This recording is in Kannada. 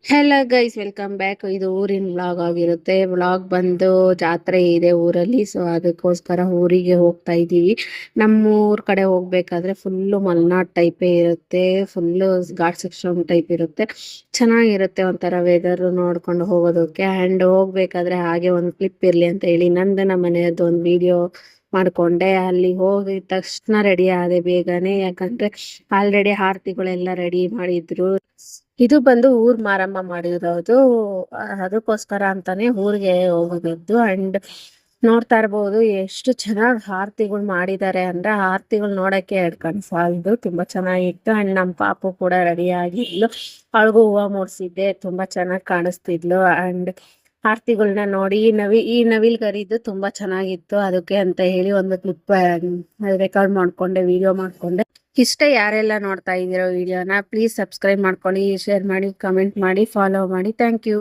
Hello guys, welcome back. ಇದು ಊರಿನ ವ್ಲಾಗ್ ಆಗಿರುತ್ತೆ. ವ್ಲಾಗ್ ಬಂದು ಜಾತ್ರೆ ಇದೆ ಊರಲ್ಲಿ, ಸೊ ಅದಕ್ಕೋಸ್ಕರ ಊರಿಗೆ ಹೋಗ್ತಾ ಇದ್ದೀವಿ. ನಮ್ಮ ಊರ್ ಕಡೆ ಹೋಗ್ಬೇಕಾದ್ರೆ ಫುಲ್ಲು ಮಲ್ನಾಡ್ ಟೈಪೇ ಇರುತ್ತೆ, ಫುಲ್ಲು ಘಾಟ್ ಸೆಕ್ಷನ್ ಟೈಪ್ ಇರುತ್ತೆ. ಚೆನ್ನಾಗಿರುತ್ತೆ ಒಂಥರ ವೆದರ್ ನೋಡ್ಕೊಂಡು ಹೋಗೋದಕ್ಕೆ. ಆ್ಯಂಡ್ ಹೋಗ್ಬೇಕಾದ್ರೆ ಹಾಗೆ ಒಂದು ಕ್ಲಿಪ್ ಇರಲಿ ಅಂತ ಹೇಳಿ ನಂದು ನಮ್ಮ ಮನೆಯದ್ದು ಒಂದು ವಿಡಿಯೋ ಮಾಡ್ಕೊಂಡೆ. ಅಲ್ಲಿ ಹೋಗಿದ ತಕ್ಷಣ ರೆಡಿ ಆದೆ ಬೇಗನೆ, ಯಾಕಂದ್ರೆ ಆಲ್ರೆಡಿ ಆರತಿಗಳೆಲ್ಲ ರೆಡಿ ಮಾಡಿದ್ರು. ಇದು ಬಂದು ಊರ್ ಮಾರಮ್ಮ ಮಾಡಿರೋದು. ಅದಕ್ಕೋಸ್ಕರ ಅಂತಾನೆ ಊರಿಗೆ ಹೋಗೋದಿದ್ದು. ಅಂಡ್ ನೋಡ್ತಾ ಇರ್ಬೋದು ಎಷ್ಟು ಚೆನ್ನಾಗಿ ಆರತಿಗಳು ಮಾಡಿದ್ದಾರೆ ಅಂದ್ರೆ, ಆರತಿಗಳು ನೋಡಕ್ಕೆ ಎರಡು ಕಣ್ ಸಾಲದು, ತುಂಬಾ ಚೆನ್ನಾಗಿತ್ತು. ಅಂಡ್ ನಮ್ಮ ಪಾಪು ಕೂಡ ರೆಡಿ ಆಗಿದ್ಲು, ಅವಳಿಗೂ ಹೂವು ಮೂಡ್ಸಿದ್ದೆ, ತುಂಬಾ ಚೆನ್ನಾಗಿ ಕಾಣಿಸ್ತಿದ್ಲು. ಅಂಡ್ ಆರತಿಗಳನ್ನ ನೋಡಿ ಈ ನವಿಲ್ ಗರಿದು ತುಂಬಾ ಚೆನ್ನಾಗಿತ್ತು. ಅದಕ್ಕೆ ಅಂತ ಹೇಳಿ ಒಂದು ಕ್ಲಿಪ್ ರೆಕಾರ್ಡ್ ಮಾಡ್ಕೊಂಡೆ, ವಿಡಿಯೋ ಮಾಡ್ಕೊಂಡೆ. ಇಷ್ಟ ಯಾರೆಲ್ಲ ನೋಡ್ತಾ ಇದ್ದೀರೋ ವಿಡಿಯೋನ ಪ್ಲೀಸ್ ಸಬ್ಸ್ಕ್ರೈಬ್ ಮಾಡ್ಕೊಳ್ಳಿ, ಶೇರ್ ಮಾಡಿ, ಕಮೆಂಟ್ ಮಾಡಿ, ಫಾಲೋ ಮಾಡಿ. Thank you.